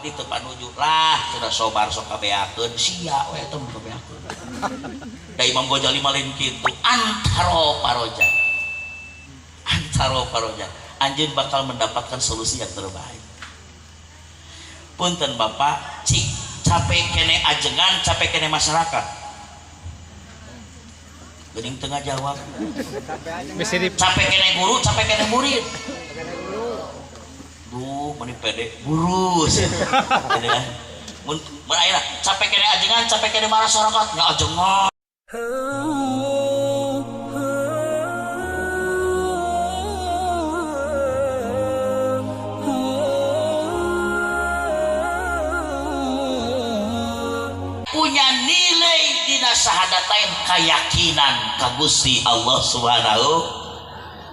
di tempat nuju lah sudah sobar sok kabeakeun sia we teh kabeakeun da Imam Ghazali malin kitu antaro paroja anjeun bakal mendapatkan solusi yang terbaik. Punten Bapak cik capek kene ajengan capek kene masyarakat geuning tengah jawab capek kene guru capek kene murid duh meni pede guru gitu kan mun ayeuna capek kene ajengan capek kene masyarakat nya ajengan punya nilai dina sahadatain keyakinan ka Gusti Allah Subhanahu.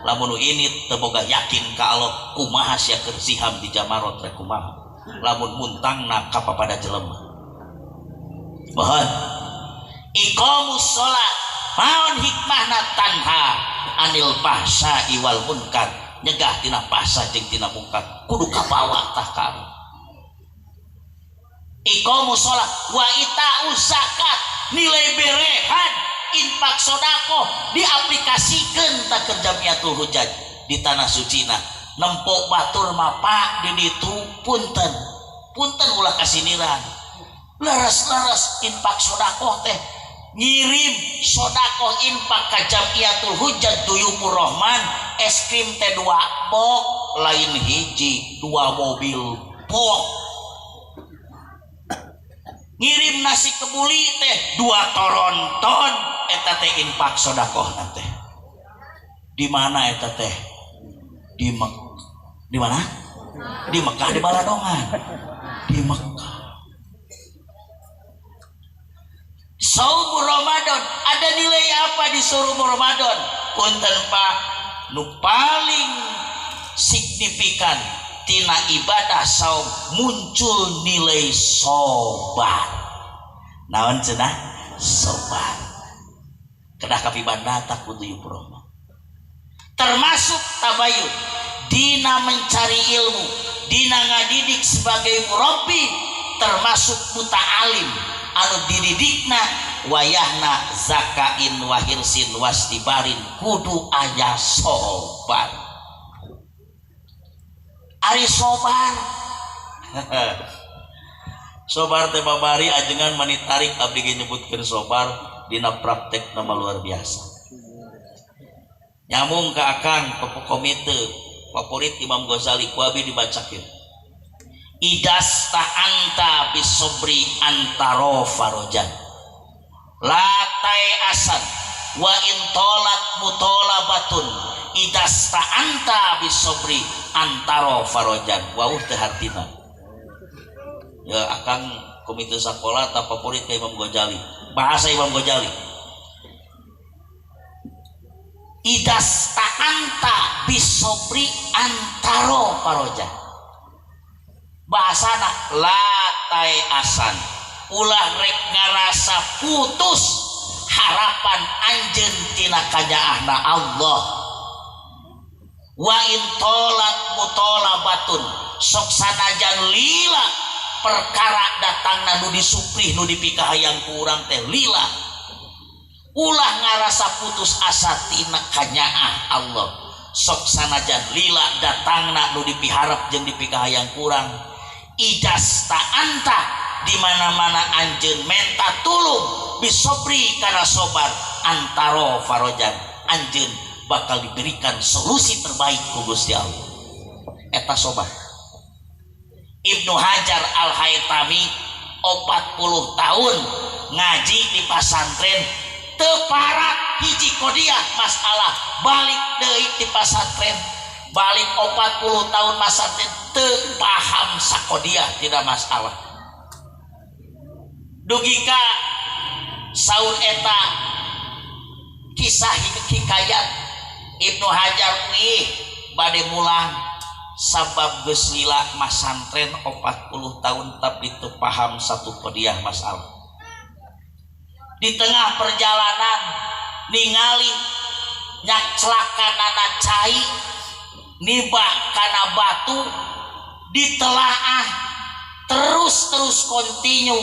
Lamun ini teboga yakin ka Allah kumaha sia keur siham di jamarot rek kumaha lamun muntangna ka papada jelema. Mohon iqamus shalah maun hikmahna tanha anil fahsya'i wal munkar nyegah tina fahsya jeung tina munkar kudu kabawa tah ka iqamus shalah wa ita'uz zakat nilai berehan infak sodako diaplikasikeun ta keur Jamiatul Hujaj di tanah sucina nempok batur mapa di ditu punten ulah kasiniran laras-laras infak sodako teh ngirim sodako infak ka Jamiatul Hujaj Duyufur Rahman es krim teh 2 box lain hiji 2 mobil box ngirim nasi kebuli teh 2 toronton eta teh infak sodakoh teh di mana eta teh di mana di Mekah di Baladongan di Mekah. Saum Ramadan ada nilai apa di saum Ramadan? Punten Pak nu paling signifikan tina ibadah saum muncul nilai sobar. Naon cenah? Sobar. Kedah kapibanda tak kudu yuproh. Termasuk tabayun dina mencari ilmu, dina ngadidik sebagai murabbi, termasuk muta'alim anu dididikna wayahna zakain wahirsin wastibarin kudu aya sobar. Ari sobar sobar teh babari ajengan manitarik abdi ge nyebutkeun sobar dina praktek nama luar biasa. Nyamung ka akang komite favorit Imam Ghazali ku abi dibacakeun. Idas ta'anta bisobri antaro farojan latai asan wa intolat mutolabatun idas ta'anta bisobri antaro farojan wauh teh hartina ya akang komite sekolah ta favorit ka Imam Ghazali bahasa Imam Ghazali idas ta'anta bisobri antaro farojan bahasana latai asan ulah rek ngarasa putus harapan anjeun tina kanyaahna Allah wa intolat mutolabatun sok sanajan lila perkara datangna nu disuprih nu dipikahayang ku urang teh lila ulah ngarasa putus asa tina kanyaah Allah sok sanajan lila datangna nu dipiharap jeung dipikahayang kurang idas ta'anta di mana-mana anjeun menta tulung bisobri kana sobar antaro farojan anjeun bakal diberikan solusi terbaik ku Gusti Allah eta sobar. Ibnu Hajar Al-Haytami 40 tahun ngaji di pasantren teu parat hiji kodiah masalah balik deui di pasantren balik 40 tahun pasantren teu paham sakodiah tidak masalah dugika saur eta kisah hikayat Ibnu Hajar nih bade mulang sabab geus lila masantren 40 tahun tapi teu paham satu kodiah masalah di tengah perjalanan ningali nyak celakanana cai nibak kana batu ditelaah terus kontinu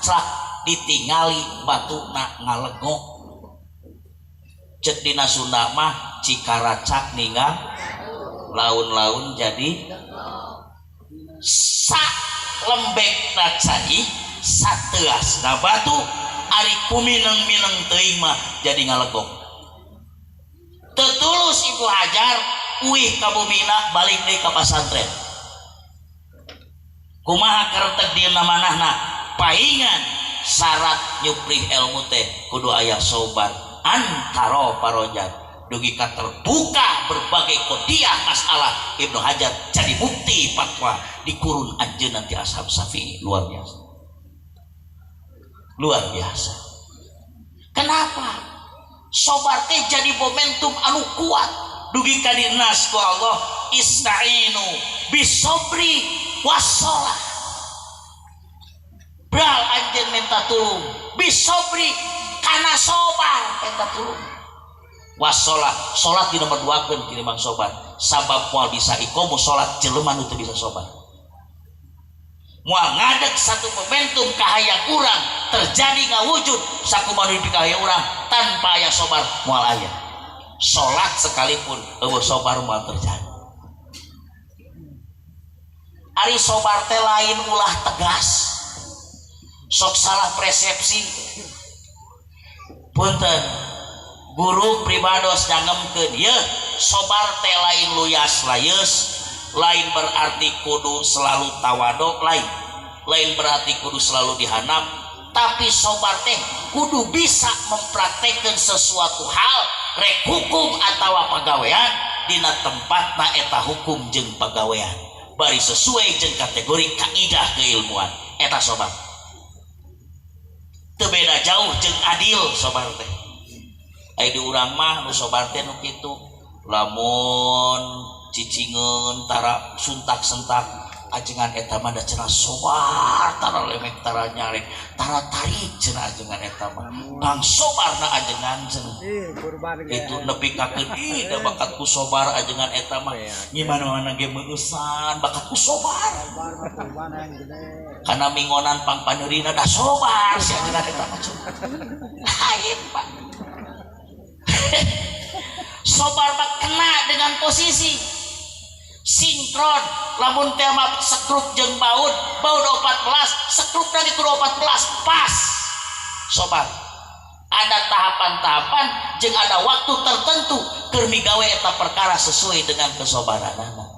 celak ditingali batuna ngalegok cek dina Sunda mah cikaracak ninggal laun-laun jadi sak lembek cai sateas na batu ari kumineng-mineng teuing mah jadi ngalegok tetulus Ibnu Hajar uih ka bumina balik deui ka pasantren kumaha karetek dieuna manahna paingan syarat nyuprih ilmu teh kudu aya sobar antara parojat dugi ka terbuka berbagai kodiah masalah Ibnu Hajar jadi mufti fatwa di kurun anjeunna ti ashab Syafi'i luar biasa kenapa sobar teh jadi momentum anu kuat dugi ka dinas ku Allah ista'inu bisobri wassalah bral anjeun minta tulung bisobri kana sobar minta tulung wassalah salat di nomor 2 keun tinimbang sobar sabab moal bisa iqamah salat jelema nu teu bisa sobar moal ngadeg satu momentum kahayang urang terjadi ngawujud sakumaha nu dipikahaya urang tanpa aya sobar moal aya salat sekalipun eueuh sobar moal terjadi ari sobar teh lain ulah tegas sok salah persepsi punten guru pribados nyangemkeun ye sobar teh lain luyas layes lain berarti kudu selalu tawadok lain berarti kudu selalu dihanap tapi sobar teh kudu bisa mempraktekkan sesuatu hal rek hukum atawa pagawean dina tempatna eta hukum jeung pagawean bari sesuai jeung kategori kaidah keilmuan eta sobar teu beda jauh jeung adil sobar teh aya di urang mah nu sobar teh nu kitu lamun cicingeun tara suntak-sentak ajengan eta mah da cenah sobar tara lemek tara nyarek tara tarik cenah ajengan eta mah bang sobarna ajengan cenah itu nepi ka keudi da bakat ku sobar ajengan eta mah gimana-mana ge meusan bakat ku sobar kana mingonan pang paneurina da sobar si ajengan eta mah lain Pak sobar mah kena dengan posisi sinkron lamun teh mah sekrup jeung baud 14 sekrup lagi kudu 14 pas sobar ada tahapan-tahapan jeung ada waktu tertentu keur migawe eta perkara sesuai dengan kesobaranana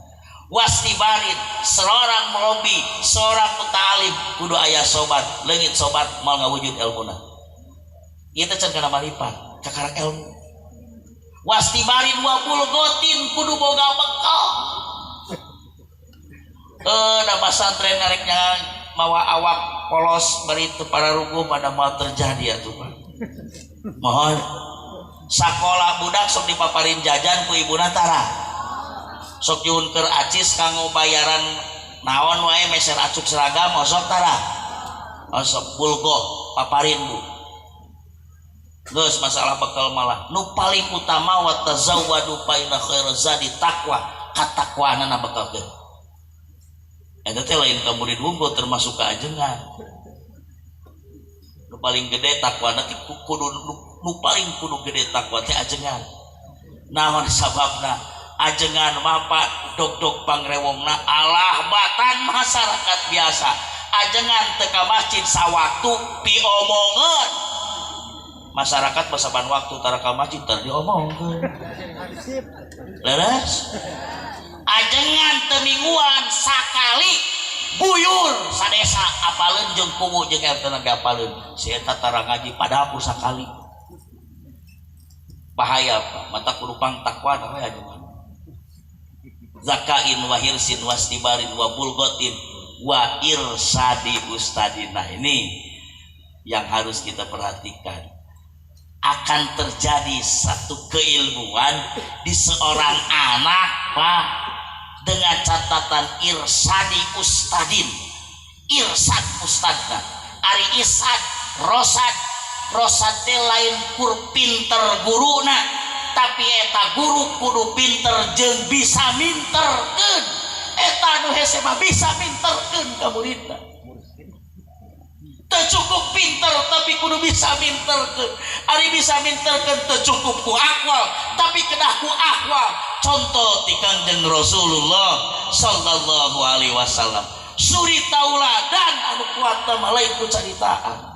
wastibarin seorang melobi seorang muta'alim kudu aya sobat leungit sobat moal ngawujud ilmuna ieu teh can kana malipat kakara ilmu wastibarin wa bulgotin kudu boga bekal da pasantren nareknya mawa awak polos bari teu pararuguh pada moal terjadi atuh Pak mohon sakola budak sok dipaparin jajan ku ibuna tara sok nyuhun keur acis kanggo bayaran naon wae meser acuk seragam osok tara osok bulgo paparin Bu geus masalah bekal malah nu paling utama wa tazawwadu fa inna khairaz zadi taqwa katakwaanana bekal teh eta teh lain ka murid wungkul termasuk ka ajengan nu paling gede takwana teh kudu nu paling kudu gede takwa teh ajengan naon sababna ajengan mah Pak dog-dog pangrewongna alah batan masyarakat biasa ajengan teu ka masjid sawaktu piomongeun masyarakat basaban waktu tara ka masjid tar diomongkeun leres ajengan teu mingguan sakali buyur sadesa apaleun jeung kungu jeung RT na apaleun si eta tara ngaji padaku sakali bahaya Pak mata kudu pang takwa we ajengan zakain wa hirsin wastibarin wa bulgotin wa irsadi ustadina ini yang harus kita perhatikan akan terjadi satu keilmuan di seorang anak Pak dengan catatan irsadi ustadin irsad ustadna ari isad rosad teh lain kur pinter guruna tapi eta guru kudu pinter jeung bisa minterkeun eta anu hese mah bisa minterkeun ka muridna. Teu cukup pinter tapi kudu bisa minterkeun. Ari bisa minterkeun teu cukup ku akwal tapi kedah ku akwal. Contoh ti Kangjeng Rasulullah sallallahu alaihi wasallam. Suri tauladan anu kuat mah lain ku caritaan.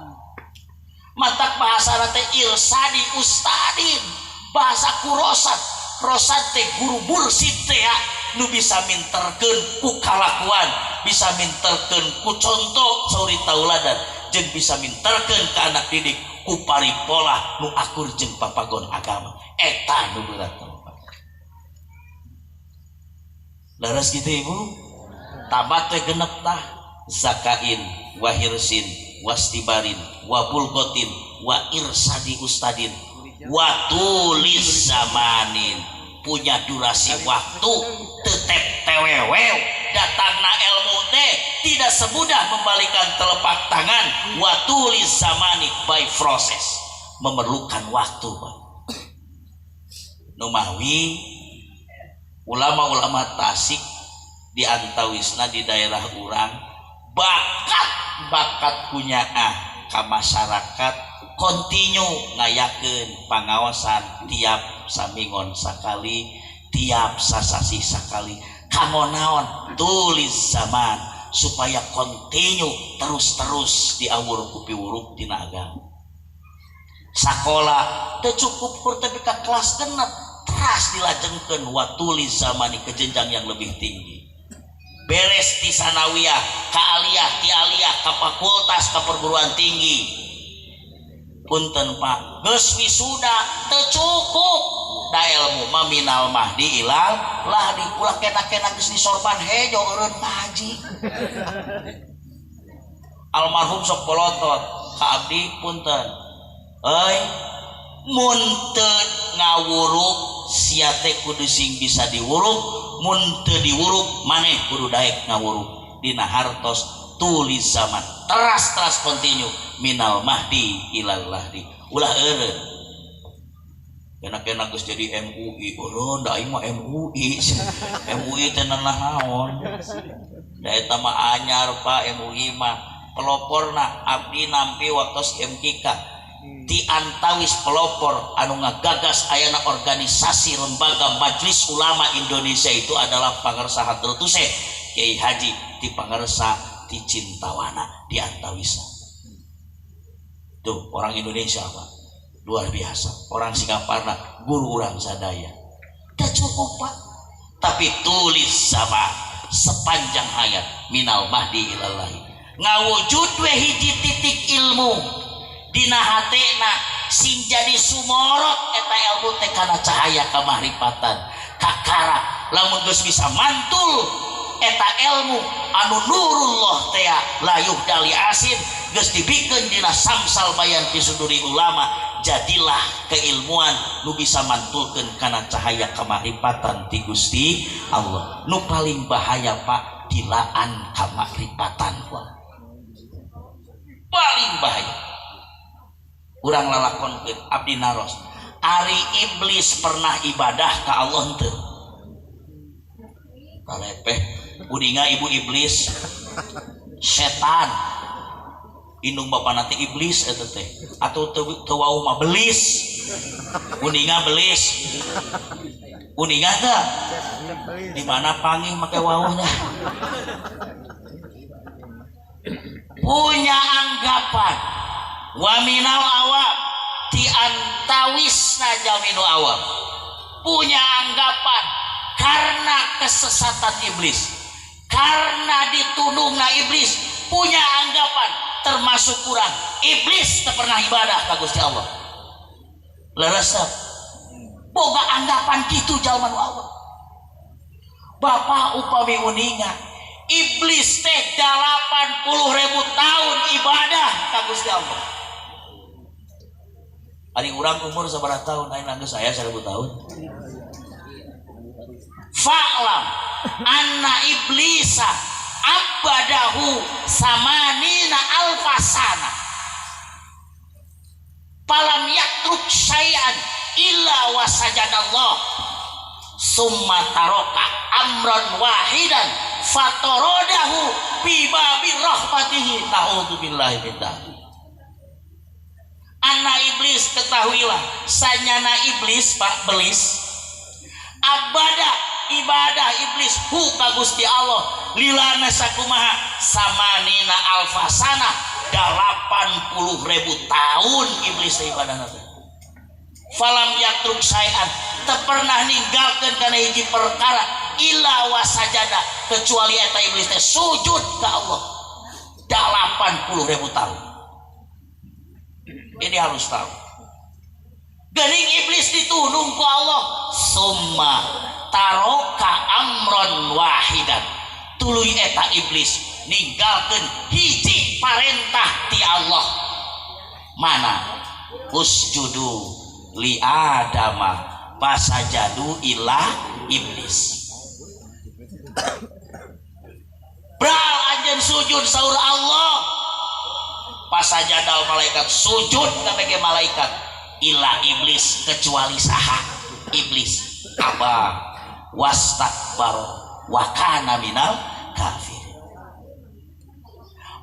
Matak bahasa teh irsadi ustadin, bahasa kurosat. Rosat teh guru bursid teh ya, nu bisa minterkeun ku kalakuan, bisa minterkeun ku contoh suri tauladan, jeung bisa minterkeun ka anak didik ku paripola nu akur jeung papagon agama. Eta nu berat. Laras kitu Ibu. Tabat teh genep tah. Zakain, wahirsin, wastibarin, wabulgotin, wa irsadi ustadin, watulis zamanin, punya durasi waktu, tetep tewewew, datangna ilmu teh tidak semudah membalikan telapak tangan, watulis zamani by process, memerlukan waktu. Numawi ulama-ulama Tasik di antawisna di daerah urang bakat punya ka masyarakat kontinu ngayakeun pangaosan tiap samingon sakali, tiap sasasi sakali, kanggo naon tulis zaman supaya kontinu terus diawur ku piwuruk dina agama. Sakola teu cukup sertifikat kelas genep, teras dilajengkeun wa tulis zamani ke jenjang yang lebih tinggi. Beres di sanawiyah, ka aliyah, ti aliyah, ka fakultas, ka perguruan tinggi. Punten Pak, geus wisuda teu cukup. Da ilmu mah minal mahdi ilal lahdi, ulah kena-kena geus disorban hejo eureun ngaji. Almarhum sok polotot ka abdi punten. Euy, mun teu ngawuruk sia teh kudu sing bisa diwuruk, mun teu diwuruk maneh kudu daek ngawuruk. Dina hartos tulis zaman teras kontinu minal mahdi ilal lahdi. Ulah eureun kena geus jadi MUI eureun da aing mah MUI MUI teh naon da eta mah anyar Pak. MUI mah peloporna abdi nampi waktos MKK ti antawis pelopor anu ngagagas ayana organisasi lembaga Majelis Ulama Indonesia itu adalah pangarsa Hadratus Syekh Kiai Haji ti pangarsa ti Cintawana di antawisa. Tuh orang Indonesia Pak, luar biasa. Orang Singaparna guru urang sadaya. Teu cukup Pak, tapi tulis sama sepanjang hayat minal mahdi ilallahi, ngawujud we hiji titik ilmu dina hatena sing jadi sumorot eta ilmu teh kana cahaya kamahrifatan kakara. Lamun geus bisa mantul eta ilmu anu nurullah teh layuh dali asin geus dibikeun dina samsal bayan fi suduri ulama, jadilah keilmuan nu bisa mantulkeun kana cahaya kamahrifatan ti Gusti Allah. Nu paling bahaya Pak dilaan kamahrifatan paling bahaya. Urang lalakonkeun abdi naros, ari iblis pernah ibadah ka Allah teu? Kalepeh uninga ibu iblis setan indung bapa nanti iblis eta teh atuh teu wau mah belis. Uninga belis, uninga teh di mana panggih make wawuhnya punya anggapan wa minal awam ti antawisna jaminu awam, punya anggapan karena kesesatan iblis, karena ditundungna iblis, punya anggapan termasuk kurang iblis teu pernah ibadah ka Gusti Allah. Leres boga anggapan kitu jalma nu awam. Bapak upami uninga iblis teh 80.000 tahun ibadah ka Gusti Allah. Ari urang umur sabaraha tahun ayeuna geus aya 1000 tahun. Fa'lam anna iblisa abadahu samanina alfasana falam yatruk syai'an illa wasajadallah summa taraka amran wahidan fatorodahu bi babi rahmatihi naudzubillahi min dzalik. Anak iblis, ketahuilah sanyana iblis Pak Belis ibadah iblis hu ka Gusti Allah lilana sakumaha samanina alfasana 80.000 tahun iblis ibadah nanti. Falam yatruk syai'an teu pernah ninggalkeun kana hiji perkara illa wasajada kecuali eta iblis teh sujud ka Allah 80.000 tahun. Ini harus tahu. Geuning iblis ditundung ku Allah summa taroka amron wahidan. Tuluy eta iblis ninggalkeun hiji parentah ti Allah. Mana? Usjudu li adama pasajadu ilah iblis. Bral anjeun sujud saur Allah. Pasajadal malaikat sujud kabeh malaikat ila iblis kecuali saha iblis aba wastakbar wa kana minal kafir.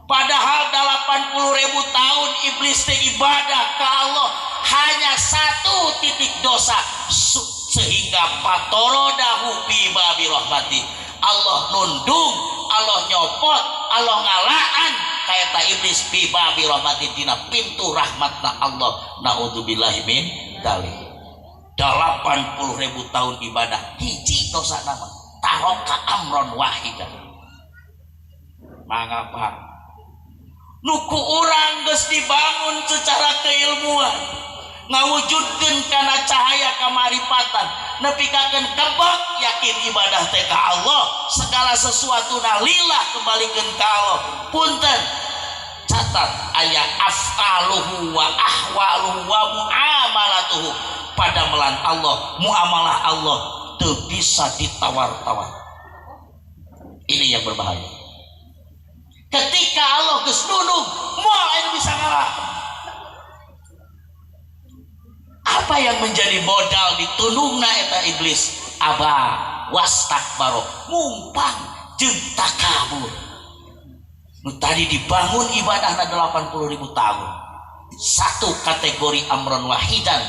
Padahal 80.000 tahun iblis teh ibadah ke Allah hanya satu titik dosa sehingga patorodahu bi babi rahmati. Allah nundung, Allah nyopot, Allah ngalaan kayak iblis bi babi rahmati tina pintu rahmatna Allah. Naudzubillahi min dzalik. 80.000 tahun ibadah hiji dosa nama taroka amron wahidan. Mangapa nuku urang geus dibangun secara keilmuan ngawujudkeun kana cahaya kamaripatan nepikakeun kebak yakin ibadah teh ka Allah segala sesuatu lillah kembalikeun ka Allah. Punten catat aya af'aluhu wa ahwaluhu wa muamalatuhu pada melan Allah muamalah Allah teu bisa ditawar-tawar. Ini yang berbahaya. Ketika Allah geus nundung moal anu bisa ngalah. Apa yang menjadi modal ditundungna eta iblis? Aba wastakbaro, mumpang jeung takabur. Nu tadi dibangun ibadahna 80.000 tahun. Satu kategori amron wahidan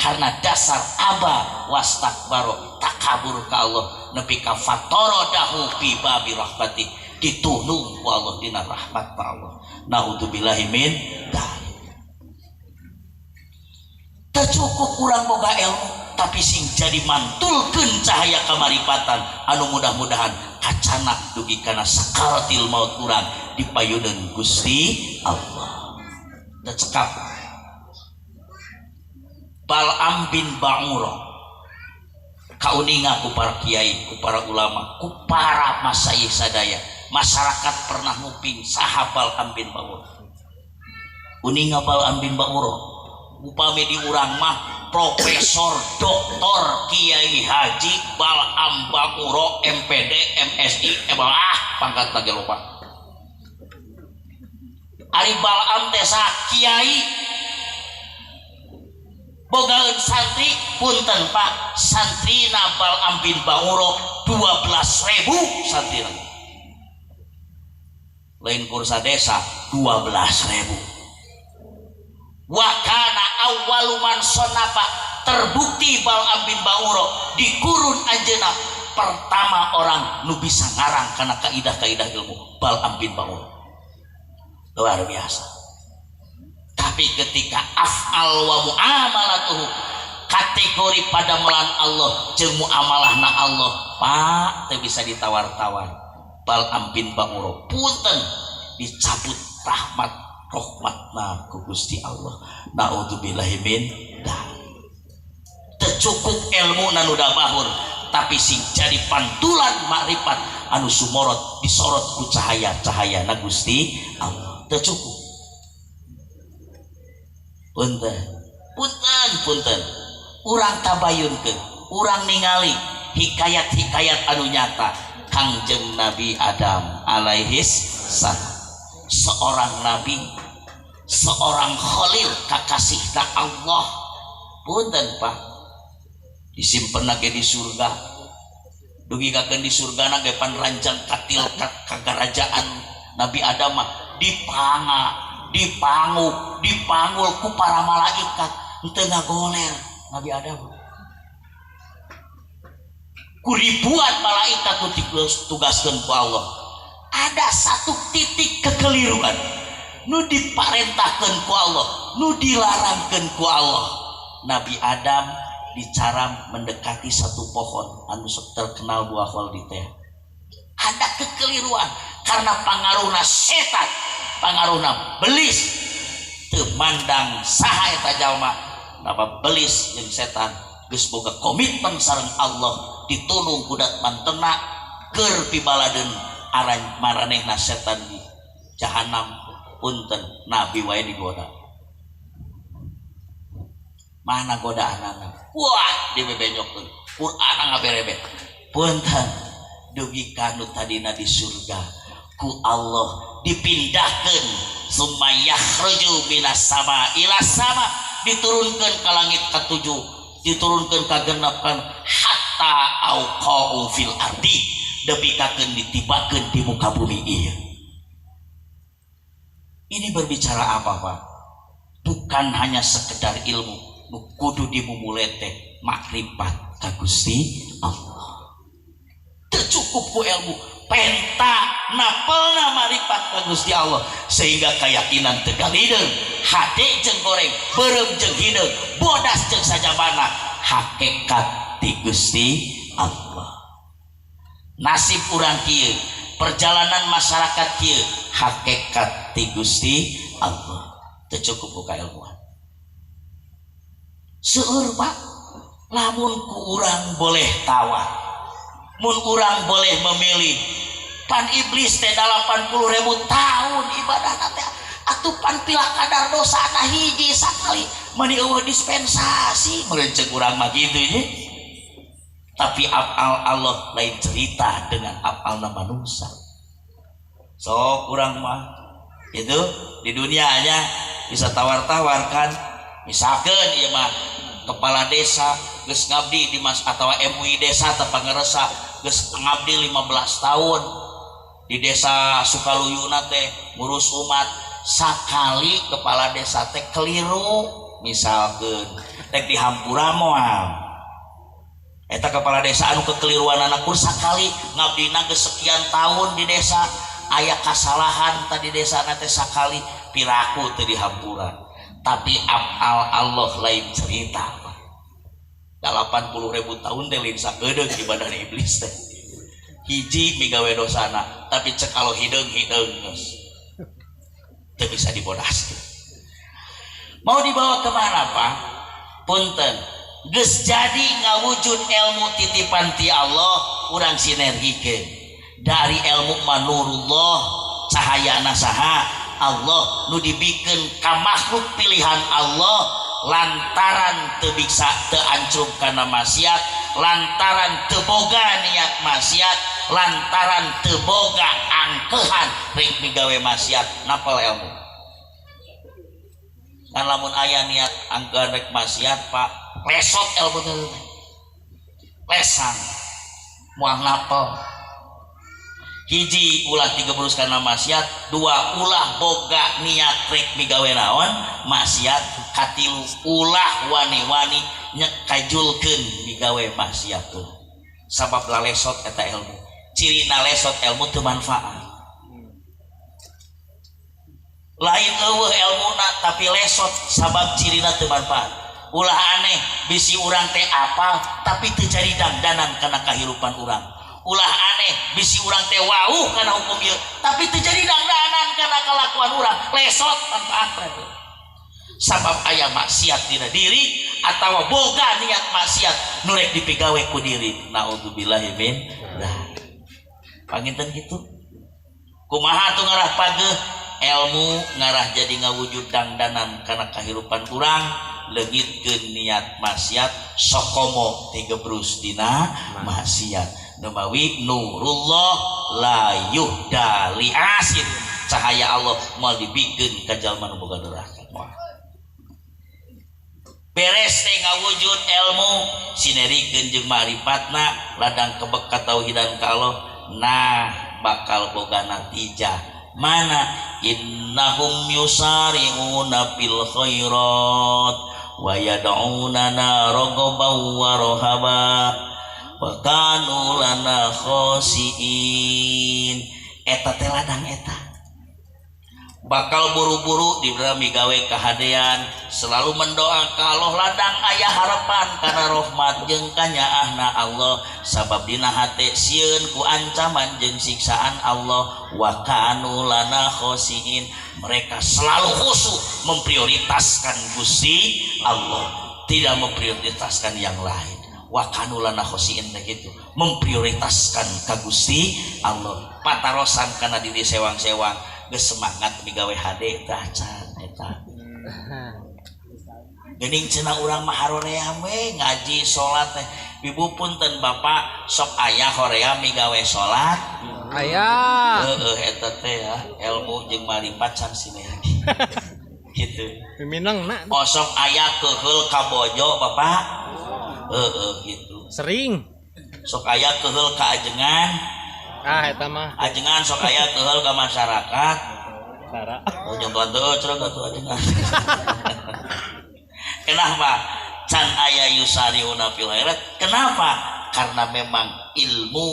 karena dasar aba wastakbaro takabur ka Allah nepi ka fatorodahu bi babi rahmati ditundung ku Allah dina rahmat Allah. Naudzubillahi min dzalik. Teu cukup kurang boga ilmu tapi sing jadi mantulkeun cahaya kamaripatan anu mudah-mudahan kacanak dugi kana sakaratil maut urang dipayuneun Gusti Allah. Teu cekap Bal'am bin Ba'ura kauninga ku para kiai, ku para ulama, ku para masyayikh sadaya. Masyarakat pernah nguping saha Bal'am bin Ba'ura. Uninga Bal'am bin Ba'ura upami di urang mah profesor doktor kiai haji Bal'am Ba'ura MPD MSI pangkat lagi lupa. Ari Bal'am desa kiai bogaeun santri punten Pak santrina Bal'am bin Ba'ura 12.000 santrina lain kursa desa 12.000. Wakana awaluman sonafa terbukti Bal'am bin Ba'ura di kurun ajeuna pertama orang nu bisa ngarang karena kaidah-kaidah ilmu Bal'am bin Ba'ura luar biasa. Tapi ketika af'al wa muamalatuhu kategori pada melan Allah jeung muamalahna Allah Pak teu bisa ditawar-tawar. Bal'am bin Ba'ura punten dicabut rahmatna ku Gusti Allah. Naudzubillahi min dzalik. Teu cukup ilmu nu da bahur tapi sing jadi pantulan makrifat anu sumorot disorot ku cahaya-cahaya na Gusti Allah. Teu cukup. Punten urang tabayunkeun urang ningali hikayat-hikayat anu nyata Kangjeng Nabi Adam alaihis salam. Seorang nabi, seorang khalil kakasihna Allah. Punten Pak, disimpen lagi di surga dugi kakeun di surgana ge panranjang katil kagarajaan Nabi Adam mah dipangul ku para malaikat henteu ngagoler Nabi Adam ku ribuan malaikat nu ditugaskeun ku Allah. Ada satu titik kekeliruan nu diparentahkeun ku Allah, nu dilarangkeun ku Allah. Nabi Adam dicara mendekati satu pohon anu terkenal buah holdi teh. Ada kekeliruan karena pangaruhna setan, pangaruhna belis teu mandang saha eta jalma. Napa belis jeung setan geus boga komitmen sareng Allah ditulung kudat mantena keur pibaladeun aran maranehna setan di jahanam punten nabi wae digoda. Mana godaanana? Wah, dibebenyokkeun. Qur'an ngaberebe. Punten dugi kanu tadina di surga ku Allah dipindahkeun summa yakhruju minas sama ila sama diturunkeun ka langit katujuh diturunkeun ka genepan hatta auqa'u fil ardi debikakeun ditibakeun di muka bumi ieu. Ini berbicara apa Pak? Bukan hanya sekedar ilmu nu kudu dimumule teh makrifat ka Gusti Allah. Teu cukup ku ilmu penta napelna marifat ka Gusti Allah sehingga keyakinan teu galideung hade jeung goreng beureum jeung hideung bodas jeung sajabana hakikat ti Gusti Allah. Nasib urang kieu perjalanan masyarakat kieu hakikat ti Gusti Allah. Teu cukup ku kailmuan. Seueur Pak, lamun ku urang boleh tawar, mun urang boleh memilih, pan iblis teh 80.000 tahun ibadahna teh atuh pan pila kadar dosana hiji sakali mani eueuh dispensasi meureun ceuk urang mah kitu nya. Tapi afal Allah lain cerita dengan afalna manusia. Sok urang mah itu di dunianya bisa tawar-tawar kan. Misalkan ieu mah kepala desa geus ngabdi di mas atawa MUI desa teu pangaresa geus ngabdi 15 tahun di desa Sukaluyuna teh ngurus umat sakali kepala desa teh keliru misalkan teh di Hampura moal eta kepala desa anu kekeliruan anak sakali ngabdina geus sekian tahun di desa aya kasalahan tadi desa teh sakali piraku teh di Hampura. Tapi afal Allah lain cerita 80.000 tahun teh lain sagedeung ibadah iblis teh hiji migawe dosana tapi cek kalau hideung geus teu bisa dibodaskeun. Mau dibawa kemana Pak? Punten geus jadi ngawujud ilmu titipan ti Allah urang sinergikeun dari ilmu manurullah cahayana saha Allah nu dibikeun ka makhluk pilihan Allah lantaran teu bisa teu ancruk kana maksiat lantaran teu boga niat maksiat lantaran teu boga angkeuhan rek migawe maksiat napal ilmu kan lamun aya niat angkeuhan rek maksiat Pak lesot ilmu teh lesang moal napal hiji ulah digebrus karena maksiat, dua ulah boga niat rek migawe naon maksiat, katilu ulah wani-wani nyekajulkeun migawe maksiat tuh. Sabab lalesot eta ilmu. Ciri nalesot ilmu teu manfaat. Lain eueuh ilmuna tapi lesot sabab cirina teu manfaat. Ulah aneh bisi urang teh apal tapi teu jadi dangdanan kana kahirupan urang. Ulah aneh bisi urang teh wauh kana hukum ieu tapi teu jadi dangdanan kana kalakuan urang lesot manfaat teh sabab aya maksiat dina diri atawa boga niat maksiat nu rek dipigawe ku diri naudzubillahi min dzalik panginten kitu kumaha tuh ngarah pageuh ilmu ngarah jadi ngawujud dangdanan kana kahirupan urang leungitkeun niat maksiat sokomo digebrus dina maksiat Namawi nurullah la yuhda li asin cahaya Allah moal dibikeun ka jalma nu boga neraka. beres teh ngawujud ilmu sinerikeun jeung ma'rifatna ladang kebek ka tauhidan ka Allah nah bakal boga natijah mana innahum yusari'una fil khairat wa yad'unana raghaban wa rahaba wa kanu lana khasiin eta teh ladang eta bakal buru-buru diberi migawe kahadean selalu mendoa ka Allah ladang aya harapan karena rahmat jeung kanyaahna Allah sabab dina hate sieun ku ancaman jeung siksaan Allah wa kanu lana khosiin mereka selalu khusyuk memprioritaskan Gusti Allah tidak memprioritaskan yang lain wa kanu lana khosiin gitu memprioritaskan ka Gusti Allah patarosan kana diri sewang-sewang geus semangat migawe hade tah can eta geuning cenah urang mah harorea we ngaji salat teh ibu punten bapak sok aya horea migawe salat aya eta teh ya ilmu jeung marifat can sinergi gitu piminengna sok aya keheul ka bojo bapak gitu sering sok aya keheul ka ajengan eta mah ajengan sok aya keheul ka masyarakat cara nyontohan teu cereuh atuh ajengan kenapa can aya yusariuna fil khairat kenapa karena memang ilmu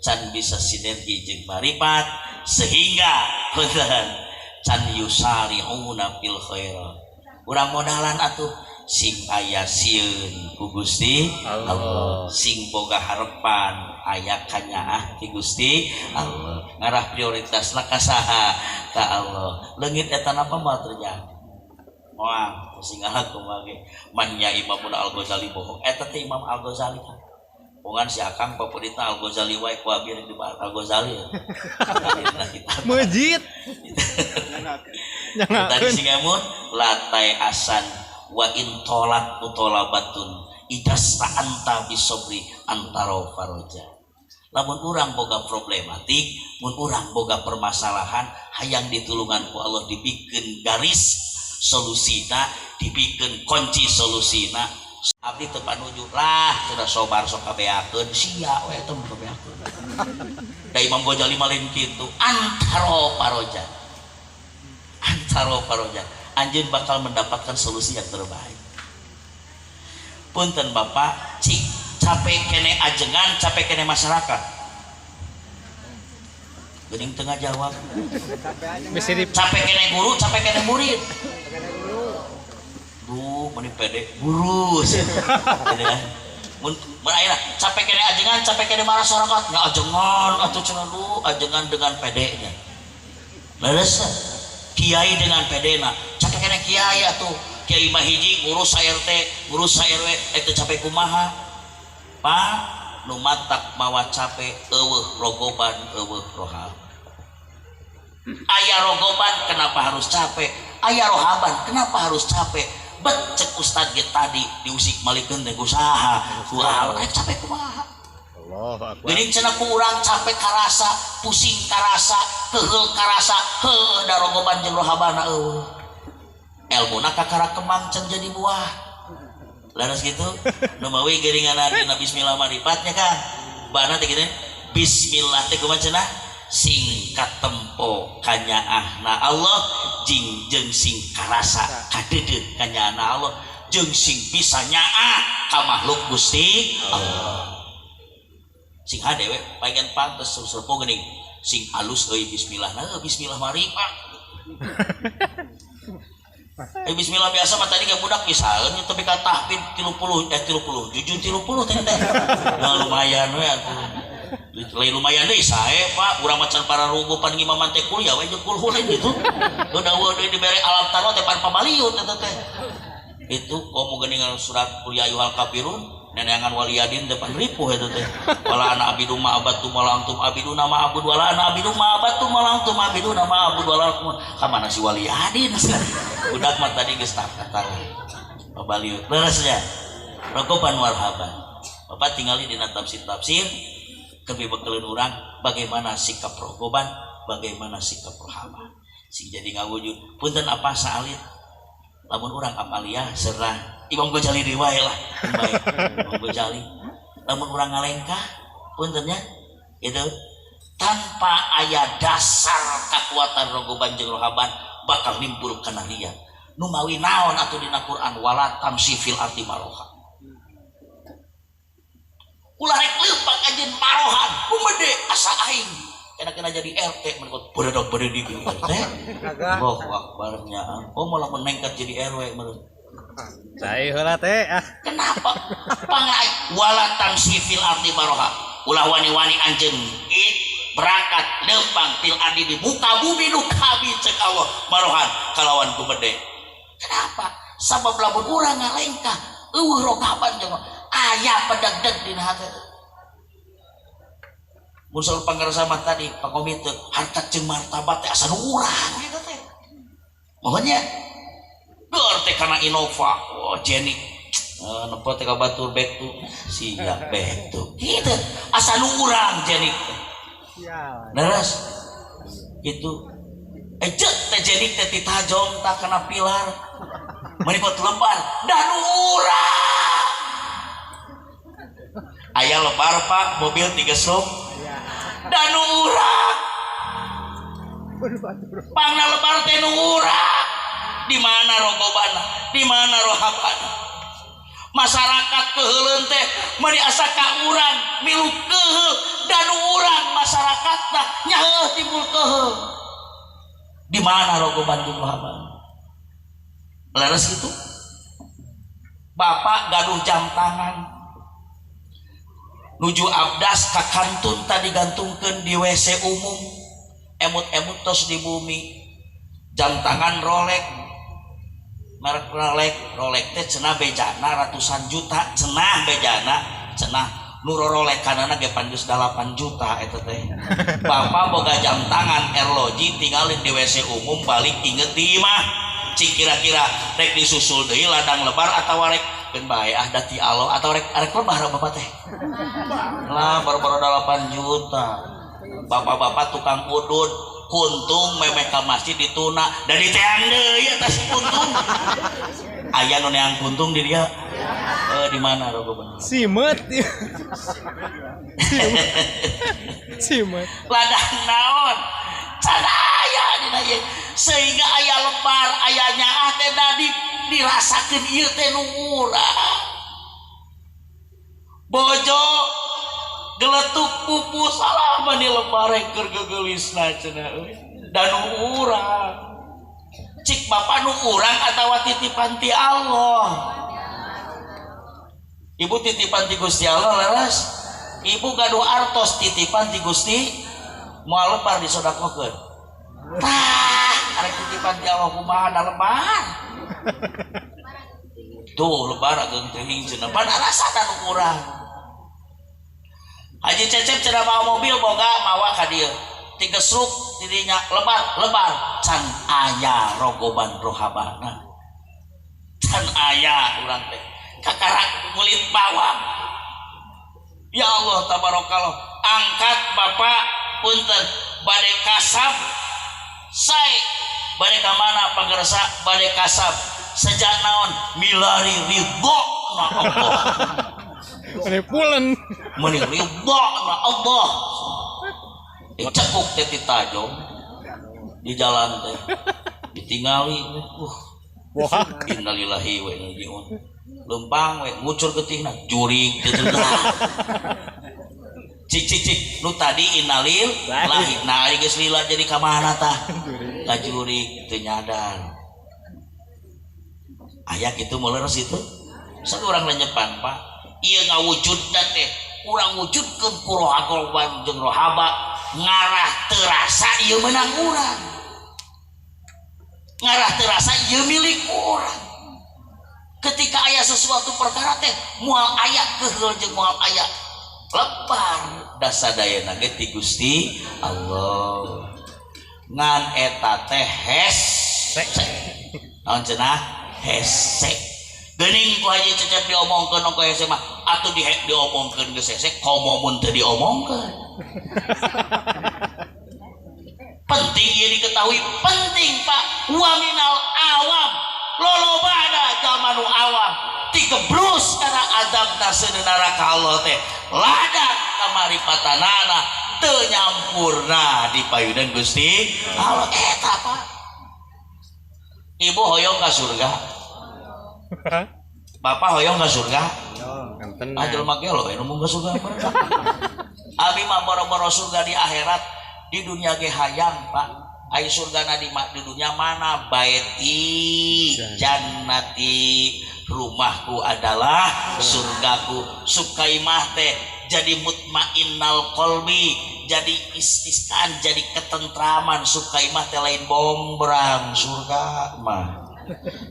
can bisa sinergi jeung marifat sehingga can yusariuna fil khairat urang modalan atuh sing aya sieun ku Gusti Allah sing boga harapan aya kanyaah ti Gusti Allah ngarah prioritasna ka saha ka Allah leungit eta napa moal terjadi moal sing aku mage mannya Imam Al-Ghazali bohong eta teh Imam Al-Ghazali kan pongan si akang paperitna Al-Ghazali wae ku abdi di Al-Ghazali mujid tadi sing amun latai asan wa in tolat utolabatun idasta anta bisobri antaro faroja lamun urang boga problematik mun urang boga permasalahan hayang ditulungan ku Allah dibikeun garis solusina dibikeun kunci solusina abdi teu panuju lah teu sobar sok kabeakeun sia we teu kabeakeun da Imam Ghazali malin kitu antaro faroja anjeun bakal mendapatkan solusi yang terbaik punten bapak cik capek kene ajengan capek kene masyarakat geuning tengah jawab capek kene guru capek kene murid duh meni pede guru mun ayeuna capek kene ajengan capek kene masyarakat nya ajengan atuh cenah lu ajengan dengan pedenya leres kiai dengan pedena capek kena kiai atuh kiai mah hiji ngurus RT ngurus RW eta capek kumaha pak nu matak mawa capek eueuh rogoban eueuh rohab aya rogoban kenapa harus capek aya rohaban kenapa harus capek bet cek ustad ge tadi diusik malikeun teh usaha kumaha capek kumaha geuning cenah ku urang capek karasa pusing karasa keheul karasa heuh da rogoban jeung rohabana eueuh elmuna kakara kemang can jadi buah laras gitu nu mawi geuninganna dina bismillah marifatnya kan bana teh kitu bismillah teh kumaha cenah sing katempo kanyaahna Allah jeung sing karasa kadeudeuh kanyaahna Allah jeung sing bisa nyaah ka makhluk Gusti Allah sing hadewe bagian pantes surpo geuning sing halus euy bismillah nah bismillah marifat bismillah biasa mah tadi ka budak misalnya tapi ka tahfid 30 jujur 30 teh nah lumayan we atuh lain lumayan deui sae Pak urang macan para rugupan ngimaman teh kuliah we jeung kulhul gitu do dawa deui dibere alam taro teh pan pabaliut eta teh itu komo geuningan surat kuliah ayyuhal kafirun neneangan waliyadin depan ripuh itu teh wala ana abidu ma abadtu ma antum abiduna ma abud wala ana abidu ma abadtu ma antum abiduna ma abud wala ka mana si waliyadin budak mah tadi geus kata pabaliut leresnya rogoban warhaban bapak tinggali dina tafsir kebi bekeleun urang bagaimana sikap rogoban bagaimana sikap rohaban sing jadi ngawujud punten apa saalit lamun urang amalia serah Imam Ghazali riwayat lah baik Imam Ghazali lamun urang ngalengkah puntennya itu tanpa aya dasar kekuatan rogoban jeung rohaban bakal nimbul kana riya nu mawi naon atuh dina Quran wala tamsifil arti maroha ulah rek leumpang anjeun marohan kumede asa aing kena jadi RT menurut beredok beredi di RT Allahu akbar nya malah menengkat jadi RW menurut Cai heula teh kenapa pangai wala tamsifil arti maroha ulah wani-wani anjeun berangkat lempang til adi di muka bumi nu kabi cek Allah marohan kalawan kumede kenapa sabab lamun urang ngalengkah eueuh rokaban jeung aya pedegdeg dina hate mun saur pangarsa mah tadi pakomiteun harta jeung martabat teh asa nu urang gitu teh mohonnya geur teh kana Innova Jenny nempo teh ka batur back to siap back to kitu asa nu urang Jenny leres gitu ejek teh Jenny teh titajong tak kena pilar menikot lebar dan urang aya lebar pak mobil 3 stroke dan urang pangna lebar teh nu urang di mana rogobana di mana rohabana masyarakat keheuleuh teh meni asa ka urang milu keheul dan urang masyarakatna nyaeuh timbul keheul di mana rogoban jeung rohabana leres gitu bapak gaduh jam tangan nuju abdas ka kantun tadi gantungkeun di WC umum emut-emut tos di bumi jam tangan Rolex merek Rolex teh cenah bejana ratusan juta cenah bejana cenah nu Rolex kanana ge panjus 8 juta eta teh bapak boga jam tangan Erloji tinggalin di WC umum balik inget di imah cik kira-kira rek disusul deui ladang lebar atawa rek keun bae dati alo atau rek lebar bapak teh lah baru 8 juta bapak-bapak tukang udud kuntung memeh ka masjid dituna dan diteang deui eta si kuntung aya nu neang kuntung di dia di mana rogoban simet simet ladang naon can aya dina ieu sehingga aya lebar aya nyaah teh dirasakeun ieu teh nu urang bojo geletuk pupus salah mani lebar keur gegelisna cenah dan urang cik bapak nu urang atawa titipan ti Allah ibu titipan ti Gusti Allah leres ibu gaduh artos titipan ti Gusti moal lebar disodakokeun tah arek titipan ti Allah kumaha da lebar tuh lebar ageung teuing cenah pan rasana nu urang Haji Cecep cenah bawa mobil boga mawa ka dieu 3 struk didinya lebar can aya rogoban rohabana can aya urang teh kakarak mulit bawang ya Allah tabarakallah angkat bapak punten bade kasab sae bade ka mana pangarsa bade kasab sejak naon milari ridho na Allah Ini pulen meni ridho na Allah cekuk teh ditajong di jalan teh ditingali wah innalillahi wa inna ilaihi raji'un lempang we ngucur getihna jurig teu teulah cik nu tadi innalillahi nah ari geus lila jadi ka mana tah ka jurig teu nyadar aya kitu meuleres itu saurang lenyepan Pak ieu ngawujudna teh urang wujudkeun ku rohaban jeung rohaba ngarah terasa ieu menang urang ngarah terasa ieu milik urang ketika aya sesuatu perkara teh moal aya keheul jeung moal aya lebar da sadayana ge ti Gusti Allah ngan eta teh hese naon cenah hese geuning ku Haji Cecep diomongkeun ongko hese mah atuh diomongkeun geus hese komo mun teu diomongkeun penting ieu diketahui penting Pak wa minal awam lolobana jalma nu awam digebrus karena adab nasana neraka Allah teh ladang kamaripatanana teu nyampurna di payunan Gusti Allah eta Pak. Ibu hoyong ka surga, Bapak hoyong ka surga. Jelma ge lo anu mung ka surga. Abi mah boro-boro surga di akhirat, di dunia ge hayang Pak. Ai surgana di dunia mana? Baiti jannati, rumahku adalah surgaku. Sukaimah teh jadi mutmainnal qalbi, jadi istiskan, jadi ketentraman. Sukaimah teh lain bombrang surga mah.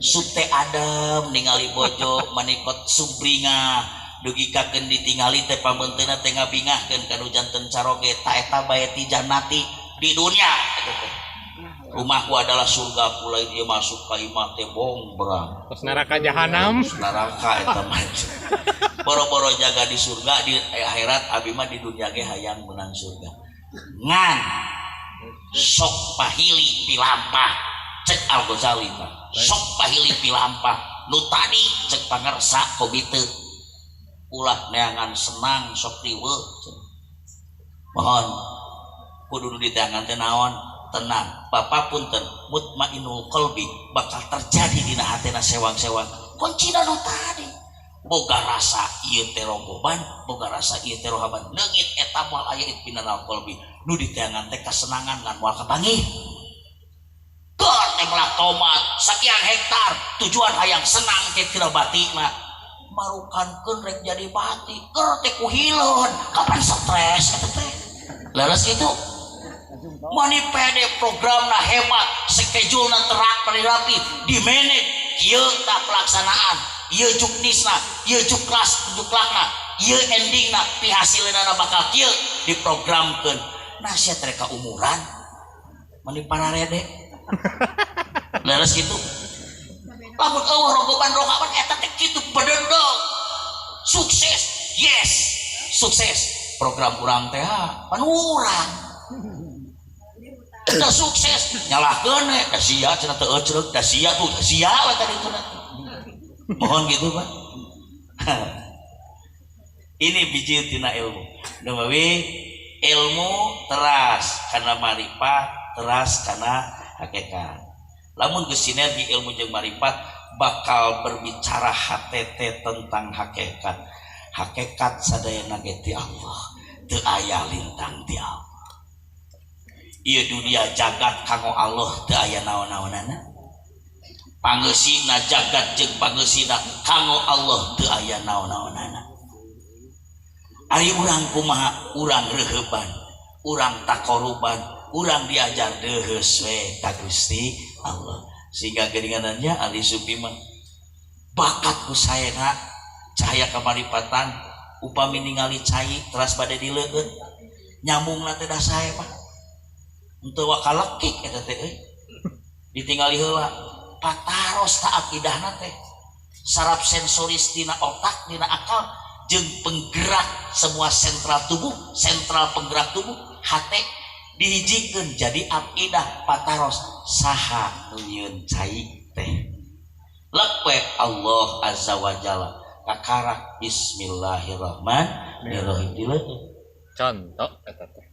Sute adem ningali bojo manikot subringa dugi kakeun ditingali teh pamenteuna teh ngabingahkeun kanu janten caroge ta eta baiti jannati di dunia eta teh. Rumahku adalah surga pula dia masuk ka imah teh bombrang. Terus neraka jahanam. Neraka eta mah. Boro-boro jaga di surga di akhirat abi mah di dunia ge hayang menang surga. Ngan sok pahili pilampah cek Al-Ghazali Pak. Sok pahili pilampah nu tadi cek pangersa kobi teu. Ulah neangan senang sok riweuh. Mohon kudu di tangan teh naon? Tenang, Bapak punten mutmainnul qalbi bakal terjadi dina hatena sewang-sewang. Kuncina nu tadi boga rasa ieu teh rogoban, boga rasa ieu teh rohaban. Leungit eta moal aya itminanul qalbi nu diteangan teh kasenangan ngan moal kapanggih. Keur teh melah tomat sakian hektar tujuan hayang senang teh tina batina. Marukankeun rek jadi bati, keur teh kuhileun kapan stres eta teh. Leres kitu. Mani pede programna hebat, skedulna terak rapi, di manage, ieu tak pelaksanaan, ieu juknisna, ieu juklakna, ieu endingna, pihasilna bakal kieu diprogramkeun. Nah sia reka umuran, mani pararede. Leres kitu. Lamun eueuh rogoban eta teh kitu bedendog. Sukses, yes, sukses. Program urang teh pan urang. Udah sukses nyalahkeun we da sia cenah teu ecreug da sia tuh da sia we tadi itu mohon gitu Pak. Ini biji tina ilmu nawawi ilmu teras karena marifat teras karena hakikat. Lamun geus sinergi ilmu jeung marifat bakal berbicara HTT tentang hakikat. Hakikat sadayana ge ti Allah teu aya lintang ti Allah. Ieu dunia jagat kanggo Allah teu aya naon-naonana. Pangeusina jagat jeung pangeusina kanggo Allah teu aya naon-naonana. Ari urang kumaha urang reuheuban, urang takoruban, urang diajar deheus we ka Gusti Allah. Sehingga geuningannya Ali Sufi mah bakat ku saena cahaya kamaripatan upami ningali cai teras bade dileukeun nyambungna teh da sae Pak. Untuk wakalekik eta teh ditinggali heula pataros ta akidahna teh saraf sensoris dina otak dina akal jeung penggerak semua sentral tubuh sentral penggerak tubuh hate dihijikeun jadi akidah pataros saha nu nyieun cai teh lekwe Allah azza wa jalla kakarak bismillahirrahmanirrahim dileukeun contoh eta teh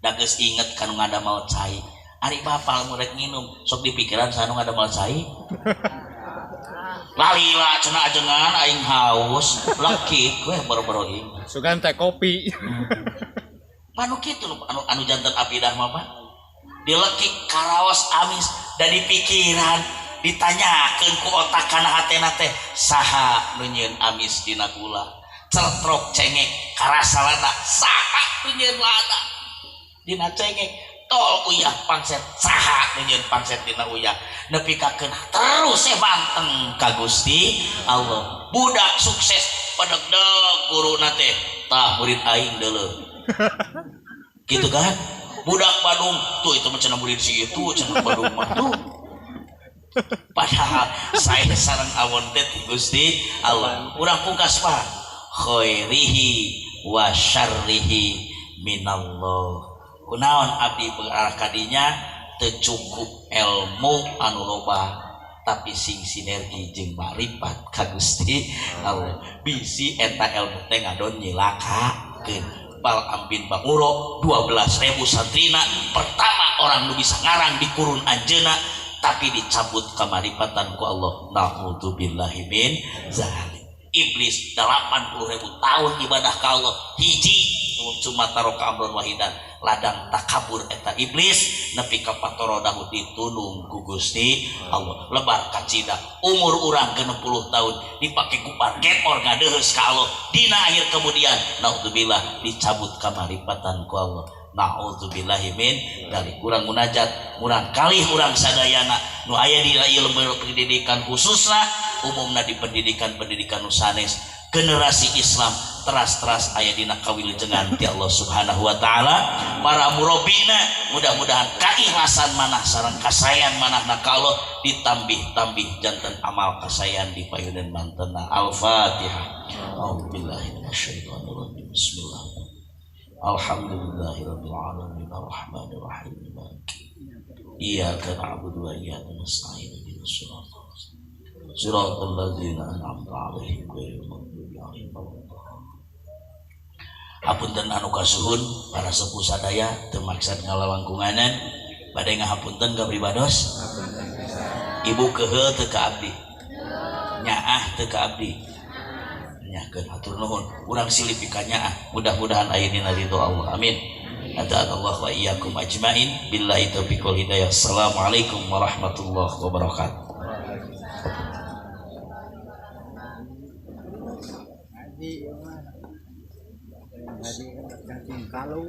da geus inget kanu ngadamel cai ari bapak lamun rek nginum sok dipikiran sanu ngadamel cai lalila cenah ajengan aing haus lekik we boro-boro ieu sugan teh kopi panu kitu anu janten apidah mah Pak dilekik karaos amis da dipikiran ditanyakeun ku otak kana hatena teh saha nu nyieun amis dina gula celtrok cengek karasalana saha nu nyieun lada dina cengek tol uyah pangset saha nyieun pangset dina uyah nepi ka keunah terus banteng ka Gusti Allah. Budak sukses padegdeg guruna teh tah murid aing deuleu gitu kan budak Bandung tuh itu mah cenah murid si itu cenah Bandung mah tuh padahal saya sareng awon teh Gusti Allah urang pungkas Pak khairihi wa syarrihi minallah. Kunaon abdi bearah kadinya teu cukup ilmu anu loba tapi sing sinergi jeung marifat ka Gusti Allah bisi eta ilmu teh ngadon nyilakakeun bal ambin banguro 12.000 santrina pertama orang nu bisa ngarang di kurun anjeuna tapi dicabut kamaripatan ku Allah. Na'udzubillahi min zalik. Iblis 80.000 tahun ibadah ka Allah hiji cuma taroka amrun wahidan ladang takabur eta iblis nepi ka patorodahu ditulung ku Gusti Allah lebar kacida umur urang 60 tahun dipake ku parkemor ngadeheus ka Allah dina akhir kemudian naudzubillah dicabut kamaripatan ku Allah. Na'udzubillahi min dzalik. Urang munajat urang kalih urang sadayana nu aya di ilmu pendidikan khususna umumna di pendidikan nu sanes generasi Islam teras-teras aya dina kawilujengan ti Allah Subhanahu wa taala. Para murabina mudah-mudahan kaikhlasan manah sareng kasayan manahna ka Allah ditambih-tambih janten amal kasayan di payeunan mantena. Al-Fatihah. A'udzubillahi minasyaitonir rajim. Bismillah. Alhamdulillahirabbil alamin arrahmanir rahim maliki iyyaka na'budu wa iyyaka nasta'in ihdinas siratal ladzina an'amta 'alaihim ghairil maghdubi 'alaihim waladdallin. Hapunten anu kasuhun para sepuh sadaya teu maksud ngalawangkunganan bade ngahapunten ka pribados. Ibu keheul teu ka abdi nyaah teu ka abdi nyakeun hatur nuhun urang silih pikanya mudah-mudahan aya dina ridho Allah amin. Ata'allah wa iyyakum ajmain billahi taufiq wal hidayah. Assalamualaikum warahmatullahi wabarakatuh. Kalau